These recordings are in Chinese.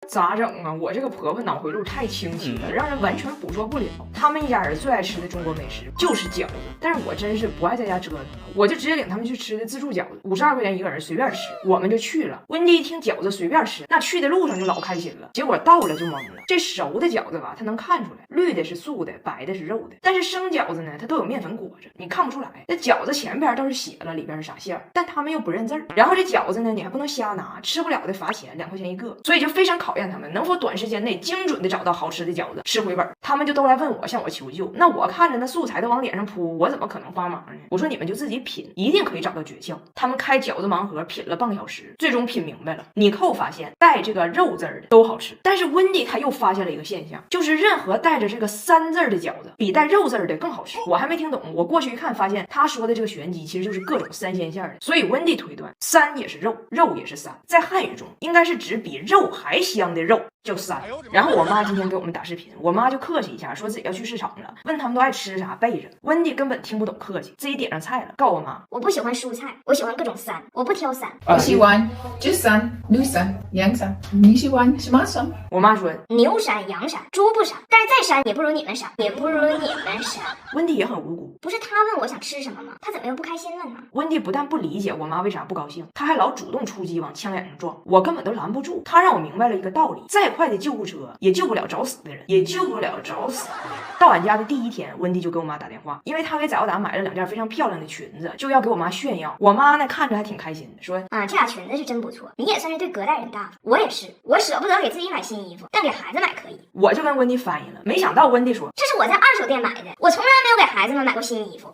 咋整啊？我这个婆婆脑回路太清晰了，让人完全捕捉不了。他们一家人最爱吃的中国美食就是饺子，但是我真是不爱在家折腾，我就直接领他们去吃的自助饺子，52块钱一个人，随便吃。我们就去了。温蒂一听饺子随便吃，那去的路上就老开心了。结果到了就懵了，这熟的饺子吧，它能看出来，绿的是素的，白的是肉的，但是生饺子呢，它都有面粉裹着，你看不出来。那饺子前边倒是写了里边是啥馅儿，但他们又不认字儿。然后这饺子呢，你还不能瞎拿，吃不了的罚钱，2块钱一个。所以就非常考验他们能否短时间内精准的找到好吃的饺子，吃回本。他们就都来问我，向我求救。那我看着那素材都往脸上扑，我怎么可能帮忙呢？我说你们就自己品，一定可以找到诀窍。他们开饺子盲盒品了半个小时，最终品明白了。尼寇发现带这个肉字儿的都好吃，但是温蒂他又发现了一个现象，就是任何带着这个3字儿的饺子比带肉字儿的更好吃。我还没听懂，我过去一看，发现他说的这个玄机其实就是各种3鲜馅的。所以温蒂推断3也是肉，肉也是3，在汉语中应该是指比肉还香的肉叫3。然后我妈今天给我们打视频，我妈就客气一下，说自己要去市场了，问他们都爱吃啥备着。温蒂根本听不懂客气，自己点上菜了，告我妈我不喜欢蔬菜，我喜欢各种3，我不挑3。我喜欢猪3、牛3、羊3。你喜欢什么3？我妈说牛膻、羊膻、猪不膻，但是再膻也不如你们膻，也不如你们膻。温蒂也很无辜，不是他问我想吃什么吗？他怎么又不开心了呢？温蒂不但不理解我妈为啥不高兴，她还老主动出击往枪眼上撞，我根本都拦不住。她让我明白了一个道理，再快的救护车也救不了找死的人，也救不了找死的人。到俺家的第1天，温蒂就给我妈打电话，因为她给早达买了2件非常漂亮的裙子，就要给我妈炫耀。我妈呢看着还挺开心的，说啊，这俩裙子是真不错，你也算是对隔代人大方。我也是，我舍不得给自己买新衣服，但给孩子买可以。我就跟温蒂翻译了，没想到温蒂说这是我在2手店买的，我从来没有给孩子们买过新衣服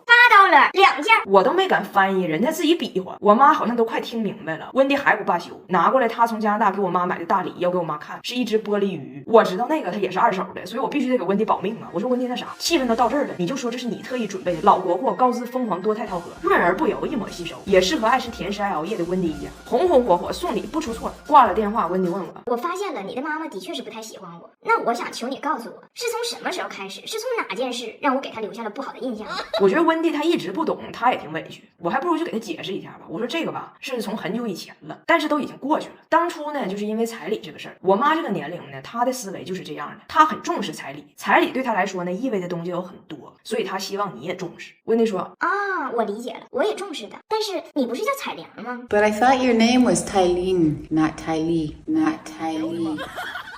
，$82件，我都没敢翻译，人家自己比划。我妈好像都快听明白了，温蒂还不罢休，拿过来她从加拿大给我妈买的大礼，要给我妈看，是一只玻璃鱼。我知道那个它也是2手的，所以我必须得给温蒂保命啊。我说温蒂那啥，气氛都到这儿了，你就说这是你特意准备的老国货高姿疯狂多肽套盒，润而不油，一抹吸收，也适合爱吃甜食爱熬夜的温蒂一家，红红火火送礼不出错。挂了电话，温蒂问我发现了你的妈妈的确是不太喜欢我，那我想求你告诉我，是从什么时候开始，是从哪件事让我给她留下了不好的印象呢？我觉得温蒂她一直不懂，她也挺委屈，我还不如就给她解释一下吧。我说这个吧是从很久以前了，但是都已经过去了。当初呢就是因为彩礼这个事儿，我妈这个年龄呢，她的思维就是这样的，她很重视彩礼，彩礼对她来说呢意味的东西有很多，所以她希望你也重视。温蒂说啊，我理解了，我也重视的，但是你不是叫彩玲吗？ But I thought your name was Tylene, not Tylee, not Tylee.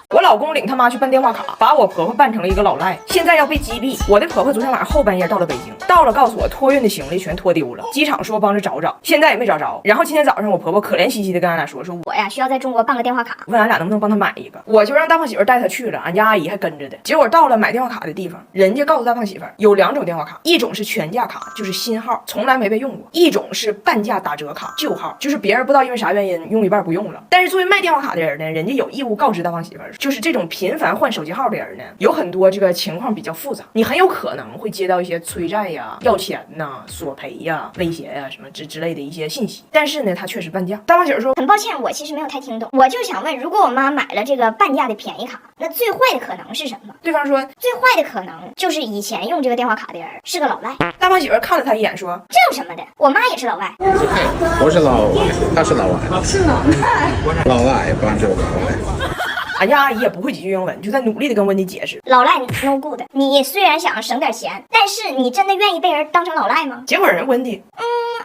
我老公领他妈去办电话卡，把我婆婆办成了一个老赖，现在要被击毙。我的婆婆昨天晚上后半夜到了北京，到了告诉我托运的行李全拖丢了，机场说帮着找找，现在也没找着。然后今天早上我婆婆可怜兮兮的跟俺俩说我呀需要在中国办个电话卡，问俺俩能不能帮她买一个，我就让大胖媳妇带她去了，俺家阿姨还跟着的。结果到了买电话卡的地方，人家告诉大胖媳妇有2种电话卡，一种是全价卡，就是新号，从来没被用过；一种是半价打折卡，旧号，就是别人不知道因为啥原因用一半不用了。但是作为卖电话卡的人呢，人家有义务告知大胖媳妇，就是这种频繁换手机号的人呢，有很多这个情况比较复杂，你很有可能会接到一些催债呀、要钱呐、索赔呀、威胁呀什么之类的一些信息。但是呢，他确实半价。大胖媳妇说很抱歉，我其实没有太听懂，我就想问，如果我妈买了这个半价的便宜卡，那最坏的可能是什么？对方说最坏的可能就是以前用这个电话卡的人是个老外。大胖媳妇看了他一眼说这有什么的，我妈也是老外。我是老外，他是老外，是老外，老外帮助老外。俺家阿姨也不会几句英文，就在努力的跟温蒂解释。老赖 no good， 你虽然想省点钱，但是你真的愿意被人当成老赖吗？结果人温蒂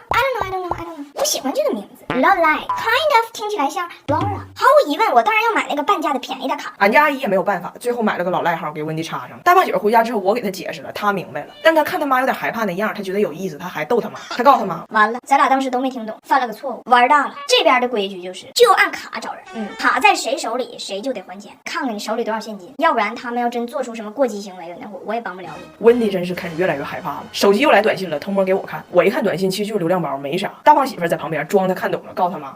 I don't know， 我喜欢这个名字 Lolai， kind of 听起来像 Laura。毫无疑问，我当然要买那个半价的便宜的卡。俺家阿姨也没有办法，最后买了个老赖号给温蒂插上。大胖媳妇回家之后，我给她解释了，她明白了，但她看他妈有点害怕那样，她觉得有意思，她还逗他妈。她告诉他妈，完了，咱俩当时都没听懂，犯了个错误，玩大了。这边的规矩就是就按卡找人，卡在谁手里谁就得还钱，看看你手里多少现金，要不然他们要真做出什么过激行为了，那我也帮不了你。温蒂真是开始越来越害怕了，手机又来短信了，偷摸给我看。我一看短信，其实就是流量包，没啥。大胖媳妇在旁边装他看懂了，告诉他妈，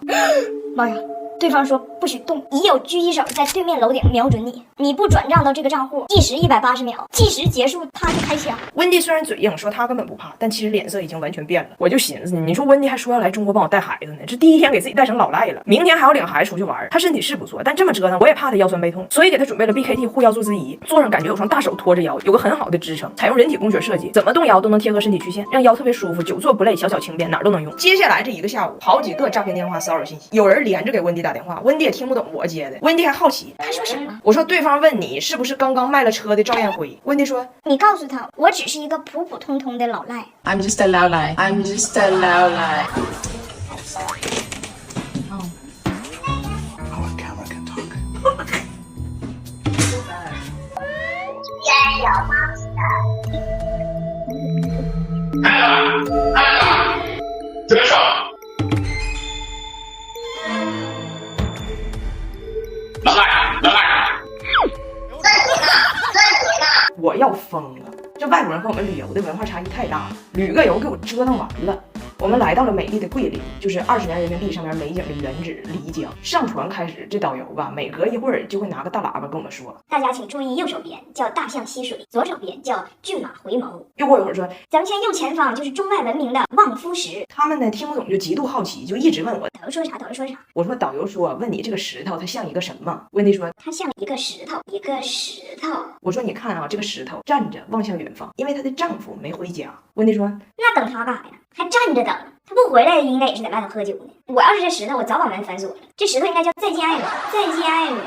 妈呀！对方说不许动，已有狙击手在对面楼顶瞄准你，你不转账到这个账户，计时180秒，计时结束他就开枪。温蒂虽然嘴硬说他根本不怕，但其实脸色已经完全变了。我就寻思，你说温蒂还说要来中国帮我带孩子呢，这第1天给自己带成老赖了，明天还要领孩子出去玩。他身体是不错，但这么折腾我也怕他腰酸背痛，所以给他准备了 BKT 护腰坐姿仪，坐上感觉有双大手托着腰，有个很好的支撑，采用人体工学设计，怎么动腰都能贴合身体曲线，让腰特别舒服，久坐不累，小巧轻便，哪儿都能用。接下来这1个下午，好几个诈骗电话骚扰信息，有人连着给温蒂打电话。打电话，温迪也听不懂我接的，温迪还好奇他说什么？我说对方问你是不是刚刚卖了车的赵艳辉，温迪说你告诉他，我只是一个普普通通的老赖。 I'm just a lao lai. I'm just a lao lai. Oh, a camera can talk. 这边上。老赖，老赖。我要疯了，这外国人和我们旅游的文化差异太大了，旅个游给我折腾完了。我们来到了美丽的桂林，就是20元人民币上面美景的原址漓江。上船开始，这导游吧，每隔一会儿就会拿个大喇叭跟我们说：“大家请注意，右手边叫大象吸水，左手边叫骏马回眸。又过一会儿说，咱们现在右前方就是中外闻名的望夫石。他们呢听不懂就极度好奇，就一直问我。导游说啥？导游说啥？我说导游说问你这个石头它像一个什么？温迪说它像一个石头，一个石头。我说你看啊，这个石头站着望向远方，因为她的丈夫没回家。温迪说那等他干啥呀？还站着等？他不回来，应该也是在外头喝酒呢。我要是这石头，我早把门反锁了。这石头应该叫再见爱人，再见爱人。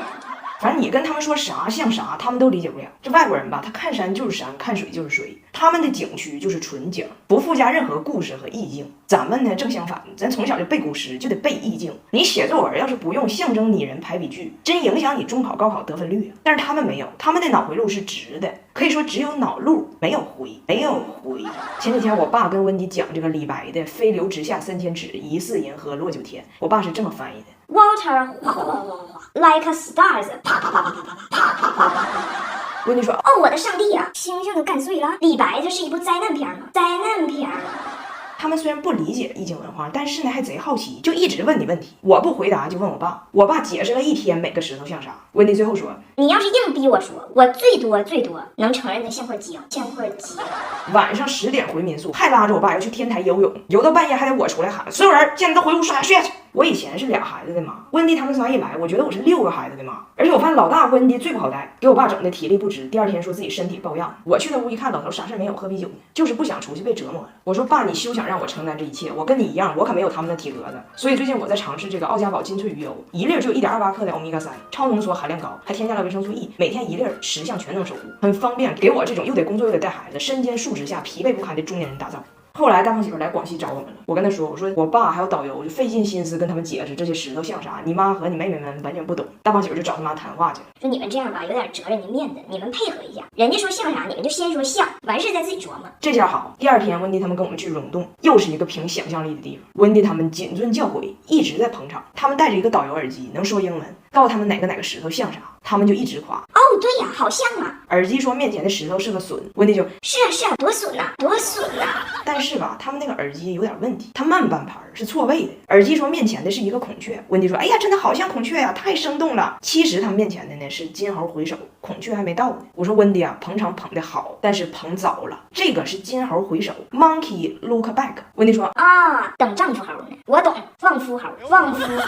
反正你跟他们说啥像啥，他们都理解不了。这外国人吧，他看山就是山，看水就是水，他们的景区就是纯景，不附加任何故事和意境。咱们呢正相反，咱从小就背古诗，就得背意境。你写作文要是不用象征拟人排比句，真影响你中考高考得分率啊。但是他们没有，他们的脑回路是直的，可以说只有脑路没有回，没有回。前几天我爸跟温迪讲这个李白的飞流直下3000尺，疑似银河落九天，我爸是这么翻译的。Water 哗哗哗哗哗 ，like a stars， 啪啪啪啪啪啪啪啪啪啪。温迪说：“哦，我的上帝呀、星星都干碎了！李白这是一部灾难片吗？灾难片。”他们虽然不理解异境文化，但是呢还贼好奇，就一直问你问题。我不回答就问我爸，我爸解释了一天每个石头像啥。温迪最后说：“你要是硬逼我说，我最多能承认的像块姜，像块姜。”晚上10点回民宿，还拉着我爸要去天台游泳，游到半夜还得我出来喊所有人现在都回屋刷牙睡下去。我以前是2孩子的妈，温迪他们仨一来，我觉得我是6个孩子的妈。而且我发现老大温迪最不好带，给我爸整的体力不支，第2天说自己身体抱恙。我去他屋一看，老头啥事没有，喝啤酒呢，就是不想出去被折磨了。我说爸，你休想让我承担这一切，我跟你一样，我可没有他们的体格子。所以最近我在尝试这个奥家宝金萃鱼油，1粒就有1.28克的欧米伽3，超浓缩含量高，还添加了维生素 E， 每天1粒，10项全能守护，很方便，给我这种又得工作又得带孩子，身兼数职下疲惫不堪的中年人打造。后来大胖媳妇来广西找我们了，我跟她说，我说我爸还有导游就费尽心思跟他们解释这些石头像啥，你妈和你妹妹们完全不懂。大胖媳妇就找他妈谈话去了，说你们这样吧，有点折人家面子，你们配合一下，人家说像啥，你们就先说像，完事再自己琢磨。这下好，第2天温迪他们跟我们去溶洞，又是一个凭想象力的地方。温迪他们谨遵教诲，一直在捧场。他们带着一个导游耳机，能说英文，告诉他们哪个石头像啥，他们就一直夸。哦，对呀，好像啊。耳机说面前的石头是个笋，温迪就是啊，多损呐，多损呐。但是吧，他们那个耳机有点问题，它慢半拍是错位的。耳机说面前的是一个孔雀，温迪说：“哎呀，真的好像孔雀呀，太生动了。”其实他们面前的呢是金猴回首，孔雀还没到呢。我说温迪啊，捧场捧得好，但是捧早了。这个是金猴回首 ，Monkey look back。温迪说：“啊，等丈夫猴呢，我懂，旺夫猴，旺夫猴。”